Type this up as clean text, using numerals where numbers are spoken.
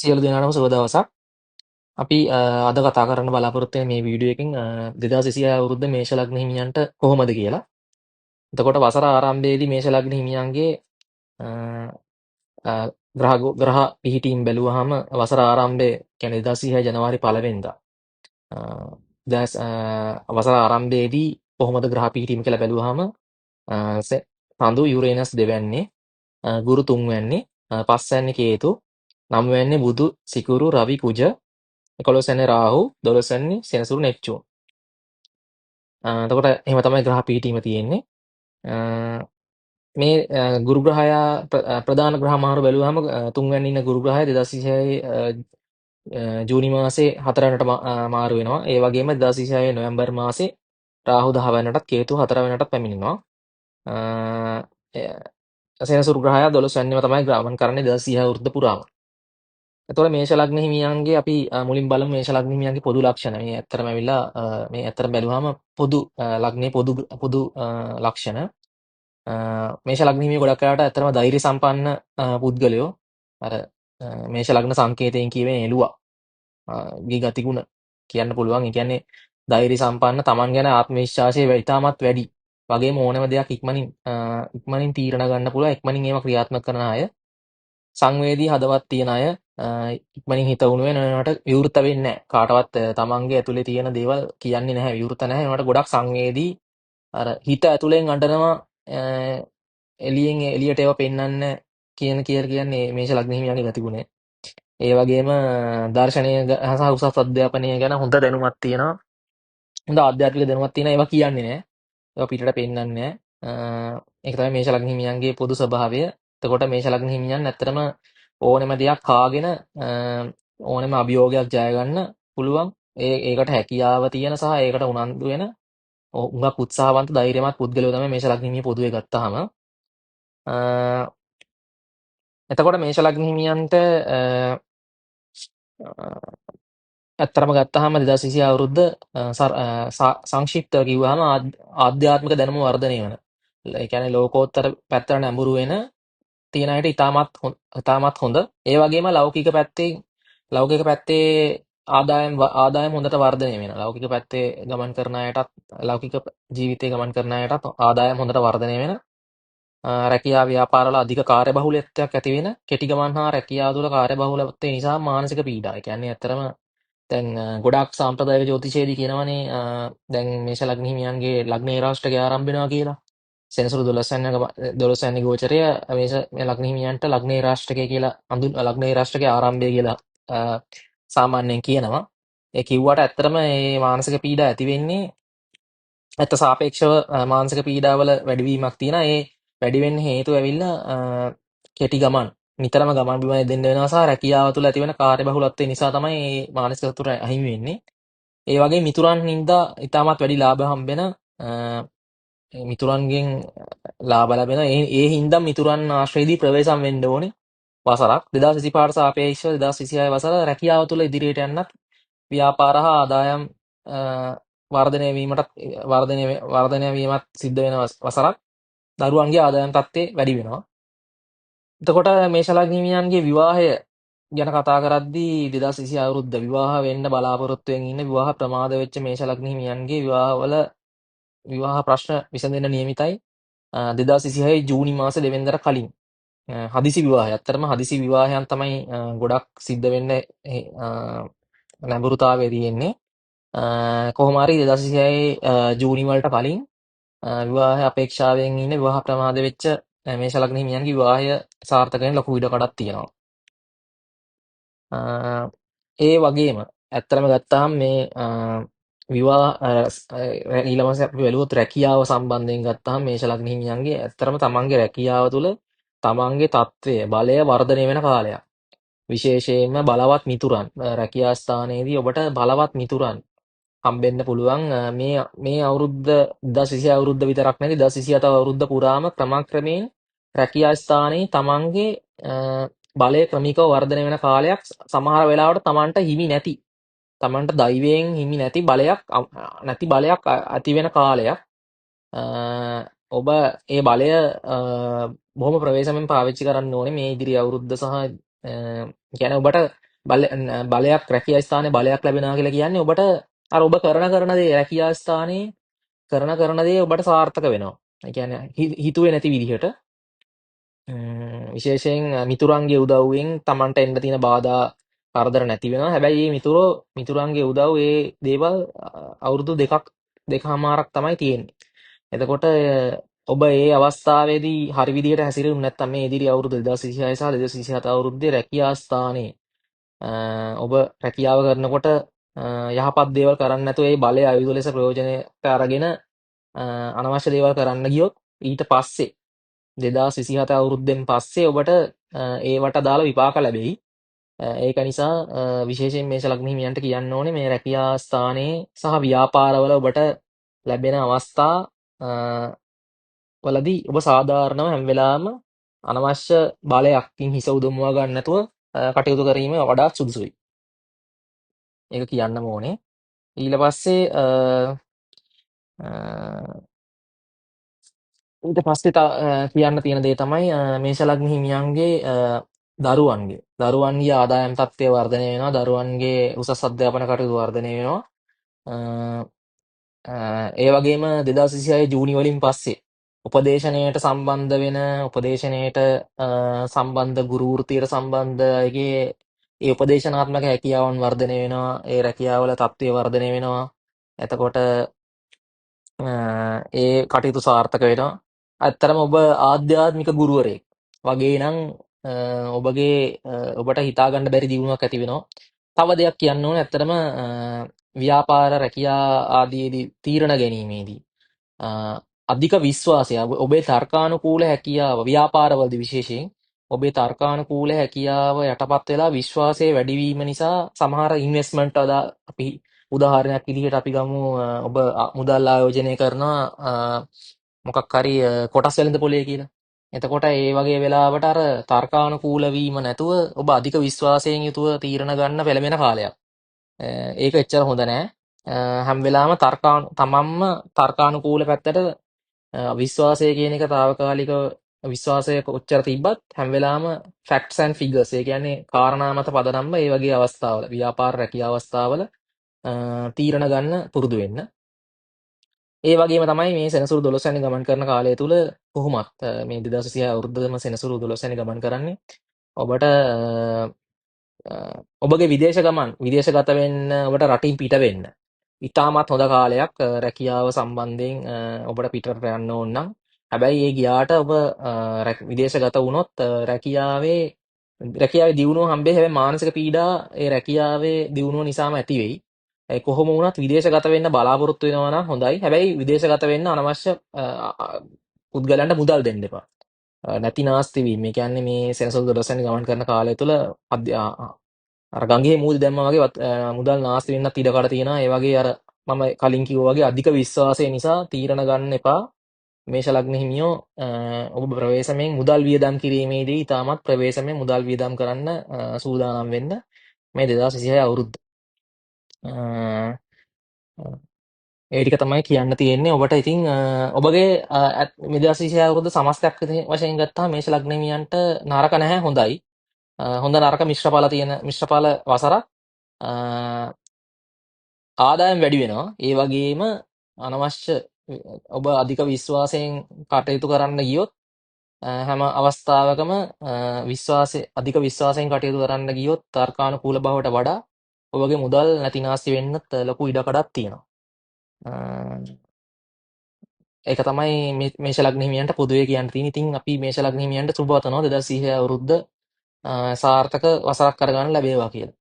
සියලු දෙනාටම සුබ දවසක්. අපි අද කතා කරන්න බලාපොරොත්තු වෙන මේ වීඩියෝ එකෙන් 2026 අවුරුද්ද මේෂ ලග්න හිමියන්ට කොහොමද කියලා. එතකොට වසර ආරම්භයේදී මේෂ ලග්න හිමියන්ගේ අ, අ, ග්‍රහ පිහිටීම් බැලුවාම වසර ආරම්භයේ කියන්නේ 2026 ජනවාරි 1 වෙනිදා. අ, වසර ආරම්භයේදී කොහොමද ග්‍රහ පිහිටීම් කියලා බැලුවාම සඳු යුරේනස් දෙවැන්නේ, ගුරු තුන්වැන්නේ, පස්වැන්නේ කේතු, නවවැන්නේ බුදු, සිකුරු, රවි, කුජ, 11 වෙනි රාහු, 12 වෙනි සෙනසුරු, නෙප්චූන්. එතකොට එහෙම තමයි ග්‍රහ පිහිටීම තියෙන්නේ. මේ ගුරු ග්‍රහයා ප්‍රධාන ග්‍රහ මාරු බැලුවාම තුන්වැනි ඉන්න ගුරු ග්‍රහය 2026 ජූනි මාසේ 4 වෙනිට මාරු වෙනවා. ඒ වගේම 2026 නොවැම්බර් මාසේ රාහු 10 වෙනිටත් කේතු 4 වෙනිටත් පැමිණෙනවා. සෙනසුරු ග්‍රහයා 12 වෙනිම තමයි ග්‍රහණ කරන්නේ 2026 වෘද්ධ පුරාම. එතකොට මේෂ ලග්න හිමියන්ගේ අපි මුලින් බලමු මේෂ ලග්න හිමියන්ගේ පොදු ලක්ෂණ. මේ ඇත්තටම ඇවිල්ලා මේ ඇත්තටම බැලුවාම පොදු ලග්නේ පොදු ලක්ෂණ. මේෂ ලග්න හිමියෝ ගොඩක් අයට ඇත්තටම ධෛර්ය සම්පන්න පුද්ගලයෝ. අර මේෂ ලග්න සංකේතයෙන් කියවෙන එළුවා. ගේ ගතිගුණ කියන්න පුළුවන්. ඒ කියන්නේ ධෛර්ය සම්පන්න, Taman ගැන ආත්ම විශ්වාසය ඉතාමත් වැඩි. වගේම ඕනෑම දෙයක් ඉක්මනින් තීරණ ගන්න පුළුවන්. ඉක්මනින් ඒවා ක්‍රියාත්මක කරන අය. සංවේදී හදවත් තියෙන අය ඉක්මනින් හිත උණු වෙනවට විවෘත වෙන්නේ නැහැ. කාටවත් තමන්ගේ ඇතුලේ තියෙන දේවල් කියන්නේ නැහැ, විවෘත නැහැ. ඒවට ගොඩක් සංවේදී අර හිත ඇතුලෙන් අඬනවා එළියෙන් එළියට ඒවා පෙන්වන්න කියන්නේ මේෂ ලග්න හිමියන්ගේ ගතිගුණය. ඒ වගේම දර්ශනය සහ උසස් අධ්‍යාපනය ගැන හොඳ දැනුමක් තියෙනවා. හොඳ ආධ්‍යාත්මික දැනුමක් තියෙනවා. ඒවා කියන්නේ නැහැ. ඒවා පිටට පෙන්වන්නේ නැහැ. ඒක තමයි මේෂ ලග්න හිමියන්ගේ පොදු ස්වභාවය. එතකොට මේෂ ලග්න හිමියන් ඇත්තටම ඕනෙම දෙයක් කාගෙන ඕනෙම අභියෝගයක් ජය ගන්න පුළුවන්. ඒකට හැකියාව තියෙන සහ ඒකට උනන්දු වෙන හුඟක් උත්සාහවන්ත ධෛර්යමත් පුද්ගලයෝ තමයි මේෂ ලග්න හිමියෝ පොදුවේ ගත්තාම. එතකොට මේෂ ලග්න හිමියන්ට ඇත්තටම ගත්තාම 2026 අවුරුද්ද සංක්ෂිප්තව කිව්වහම ආධ්‍යාත්මික දැනුම වර්ධනය වෙන. ඒ කියන්නේ ලෝකෝත්තර පැත්තට නැඹුරු වෙන තියෙන අයට ඉතාමත් හොඳ. ඒ වගේම ලෞකික පැත්තේ ආදායම් හොඳට වර්ධනය වෙනවා. ලෞකික පැත්තේ ගමන් කරන අයටත් ලෞකික ජීවිතේ ගමන් කරන අයටත් ආදායම් හොඳට වර්ධනය වෙන. රැකියාව ව්‍යාපාරවල අධික කාර්යබහුලත්වයක් ඇති වෙන. කෙටි ගමන් හා රැකියාව තුළ කාර්යබහුලත්වය නිසා මානසික පීඩා. ඒ කියන්නේ ඇත්තටම දැන් ගොඩක් සාම්ප්‍රදායික ජ්‍යොතිෂයේදී කියනවනේ දැන් මේෂ ලග්න හිමියන්ගේ ලග්නේ රාශියක ආරම්භ වෙනවා කියලා. සෙනසුරු 12 වෙනි ගෝචරය මේ ලග්න හිමියන්ට ලග්නේ රාශියක කියලා ලග්නේ රාශියක ආරම්භය කියලා සාමාන්‍යයෙන් කියනවා. ඒ කිව්වට ඇත්තටම මේ මානසික පීඩා ඇති වෙන්නේ ඇත්ත සාපේක්ෂව මානසික පීඩාවල වැඩිවීමක් තියෙනවා. ඒ වැඩි වෙන්න හේතුව ඇවිල්ලා කෙටි ගමන් නිතරම ගමන් බිමන් දෙන්න වෙනවා සහ රැකියාව තුළ ඇති වෙන කාර්යබහුලත්වය නිසා තමයි මේ මානසික සතුට අහිමි වෙන්නේ. ඒ වගේ මිතුරන් හින්දා ඉතාමත් වැඩි ලාභ හම්බෙන මිතුරන්ගෙන් ලාභ ලැබෙන ඒ හින්දා මිතුරන් ආශ්‍රයේදී ප්‍රවේශම් වෙන්න ඕනේ වසරක් 2025ට සාපේක්ෂව 2026 වසර රැකියාව තුළ ඉදිරියට යන්නත් ව්‍යාපාර හා ආදායම් වර්ධනය වීමත් සිද්ධ වෙන වසරක්. දරුවන්ගේ ආදායම් තත්ත්වය වැඩි වෙනවා. එතකොට මේෂ ලග්න හිමියන්ගේ විවාහය ගැන කතා කරද්දී 2026 අවුරුද්ද විවාහ වෙන්න බලාපොරොත්තු වෙමින් ඉන්න විවාහ ප්‍රමාද වෙච්ච මේෂ ලග්න හිමියන්ගේ විවාහ ප්‍රශ්න විසඳෙන්න නියමිතයි 2026 ජූනි මාසේ 2 වෙනිදාට කලින්. හදිසි විවාහය. ඇත්තටම හදිසි විවාහයන් තමයි ගොඩක් සිද්ධ වෙන්නේ නැඹුරුතාවයේ තියෙන්නේ. කොහොම හරි 2026 ජූනි වලට කලින් විවාහ අපේක්ෂාවෙන් ඉන්න විවාහ ප්‍රමාද වෙච්ච මේෂ ලග්න හිමියන්ගේ විවාහය සාර්ථක වෙන ලොකු ඉඩකඩක් තියෙනවා. ඒ වගේම ඇත්තටම ගත්තාම මේ විවාහ ඊළඟ මාසේ අපි බැලුවොත් රැකියාව සම්බන්ධයෙන් ගත්තාම මේෂ ලග්න හිමියන්ගේ ඇත්තටම තමන්ගේ රැකියාව තුළ තමන්ගේ තත්ත්වය බලය වර්ධනය වෙන කාලයක්. විශේෂයෙන්ම බලවත් මිතුරන් රැකියා ස්ථානයේදී ඔබට බලවත් මිතුරන් හම්බෙන්න පුළුවන්. මේ අවුරුද්ද 2026 අවුරුද්ද විතරක් නෙවෙයි 2027 අවුරුද්ද පුරාම ක්‍රමක්‍රමයෙන් රැකියා ස්ථානයේ තමන්ගේ බලය ක්‍රමිකව වර්ධනය වෙන කාලයක්. සමහර වෙලාවට තමන්ට දෛවයෙන් හිමි නැති බලයක් ඇති වෙන කාලයක්. ඔබ ඒ බලය බොහොම ප්‍රවේශමෙන් පාවිච්චි කරන්න ඕනේ මේ ඉදිරි අවුරුද්ද සහ කියන්නේ ඔබට බලයක් රැකියා ස්ථානයේ බලයක් ලැබෙනවා කියලා කියන්නේ ඔබට අර ඔබ කරන දේ රැකියා ස්ථානයේ කරන දේ ඔබට සාර්ථක වෙනවා. ඒ කියන්නේ හිතුවේ නැති විදිහට විශේෂයෙන් මිතුරන්ගේ උදව්වෙන් Tamanට එන්න තියෙන බාධා කරදර නැති වෙනවා. හැබැයි මේ මිතුරන්ගේ උදව් ඒ දේවල් අවුරුදු දෙකමාරක් තමයි තියෙන්නේ. එතකොට ඔබ ඒ අවස්ථාවේදී හරි විදිහට හැසිරුනේ නැත්නම් මේ ඉදිරි අවුරුදු 2026 සහ 2027 අවුරුද්දේ රැකියා ස්ථානයේ ඔබ රැකියාව කරනකොට යහපත් දේවල් කරන්නේ නැතුව ඒ බලය ආයුධ ලෙස ප්‍රයෝජනයට අරගෙන අනවශ්‍ය දේවල් කරන්න ගියොත් ඊට පස්සේ 2027 අවුරුද්දෙන් පස්සේ ඔබට ඒවට අදාළ විපාක ලැබෙයි. ඒක නිසා විශේෂයෙන් මේෂ ලග්න හිමියන්ට කියන්න ඕනේ මේ රැකියා ස්ථානයේ සහ ව්‍යාපාරවල ඔබට ලැබෙන අවස්ථා වලදී ඔබ සාධාරණව හැම වෙලාවෙම අනවශ්‍ය බලයක්කින් හිස උදුම්වා ගන්න නැතුව කටයුතු කිරීම වඩාත් සුදුසුයි. ඒක කියන්නම ඕනේ. ඊට පස්සේ කියන්න තියෙන දේ තමයි මේෂ ලග්න හිමියන්ගේ දරුවන්ගේ ආදායම් තත්ත්වය වර්ධනය වෙනවා. දරුවන්ගේ උසස් අධ්‍යාපන කටයුතු වර්ධනය වෙනවා. ඒ වගේම 2026 ජූනි වලින් පස්සේ උපදේශනයට සම්බන්ධ වෙන උපදේශනයට සම්බන්ධ ගුරු වෘත්තියට සම්බන්ධ අයගේ ඒ උපදේශනාත්මක හැකියාවන් වර්ධනය වෙනවා. ඒ රැකියාවල තත්ත්වය වර්ධනය වෙනවා. එතකොට ඒ කටයුතු සාර්ථක වෙනවා. ඇත්තටම ඔබ ආධ්‍යාත්මික ගුරුවරයෙක් වගේ නම් ඔබට හිතා ගන්න බැරි දියුණුවක් ඇති වෙනවා. තව දෙයක් කියන්න ඕනේ ඇත්තටම ව්‍යාපාර රැකියා ආදීදී තීරණ ගැනීමේදී අධික විශ්වාසය ඔබේ තර්කානුකූල හැකියාව ව්‍යාපාරවලදී විශේෂයෙන් ඔබේ තර්කානුකූල හැකියාව යටපත් වෙලා විශ්වාසය වැඩිවීම නිසා සමහර ඉන්වෙස්ට්මන්ට් අපි උදාහරණයක් විදිහට අපි ගමු ඔබ මුදල් ආයෝජනය කරනවා මොකක් හරි කොටස් වෙළඳ පොලේ කියලා. එතකොට ඒ වගේ වෙලාවට අර තර්කානුකූල වීම නැතුව ඔබ අධික විශ්වාසයෙන් යුතුව තීරණ ගන්න පෙළඹෙන කාලයක්. ඒක එච්චර හොඳ නෑ. හැම වෙලාවෙම තමන්ම තර්කානුකූල පැත්තට විශ්වාසය කියන එක తాවකාලික විශ්වාසය කොච්චර තිබ්බත් හැම වෙලාවෙම ෆැක්ට්ස් ඇන්ඩ් ෆිගර්ස් ඒ කියන්නේ කාරණා මත පදනම්ව ඒ වගේ අවස්ථාවල ව්‍යාපාර රැකියා අවස්ථාවල තීරණ ගන්න පුරුදු වෙන්න. ඒ වගේම තමයි මේ සෙනසුරු 12 වැනි ගමන් කරන කාලය තුල කොහොමත් මේ 2030 අවුරුද්දම සෙනසුරු 12 වැනි ගමන් කරන්නේ ඔබට ඔබගේ විදේශගත වෙන්න ඔබට රටින් පිට වෙන්න ඉතාමත් හොඳ කාලයක් රැකියාව සම්බන්ධයෙන් ඔබට පිටරට යන්න ඕන නම් හැබැයි ඒ ගියාට ඔබ විදේශගත වුණොත් රැකියාවේ දියුණුව හම්බෙයි. හැබැයි මානසික පීඩා ඒ රැකියාවේ දියුණුව නිසාම ඇති වෙයි. කොහොම වුණත් විදේශගත වෙන්න බලාපොරොත්තු වෙනවා නම් හොඳයි. හැබැයි විදේශගත වෙන්න අනවශ්‍ය පුද්ගලයන්ට මුදල් දෙන්න එපා. නැති නාස්ති වීම. ඒ කියන්නේ මේ සෙනසුරු 12 වැනි ගමන් කරන කාලය තුල අර ගඟේ මූදි දැම්මා වගේ මුදල් නාස්ති වෙන්නත් ඉඩකඩ තියෙනවා. ඒ වගේ අර මම කලින් කිව්වා වගේ අධික විශ්වාසය නිසා තීරණ ගන්න එපා. මේෂ ලග්න හිමියෝ ඔබ ප්‍රවේශමෙන් මුදල් වියදම් කිරීමේදී ඉතාමත් ප්‍රවේශමෙන් මුදල් වියදම් කරන්න සූදානම් වෙන්න මේ 2026 අවුරුද්ද. ඒ ටික තමයි කියන්න තියෙන්නේ ඔබට. ඉතින් ඔබගේ 2026 අවුරුද්ද සමස්තයක් වශයෙන් ගත්තාම මේෂ ලග්න හිමියන්ට නරක නැහැ, හොඳයි. හොඳ නරක මිශ්‍රඵල වසරක්. ආදායම් වැඩි වෙනවා. ඒ වගේම අනවශ්‍ය ඔබ අධික විශ්වාසයෙන් කටයුතු කරන්න ගියොත් හැම අවස්ථාවකම අධික විශ්වාසයෙන් කටයුතු කරන්න ගියොත් තර්කානුකූල බවට වඩා ඔබගේ මුදල් නැතිනාස්ති වෙන්නත් ලොකු ඉඩකඩක් තියෙනවා. ඒක තමයි මේෂ ලග්න හිමියන්ට පොදුවේ කියන්න තියෙන. ඉතින් අපි මේෂ ලග්න හිමියන්ට සුබ පතනවා 2030 අවුරුද්ද සාර්ථක වසරක් කරගන්න ලැබේවා කියලා.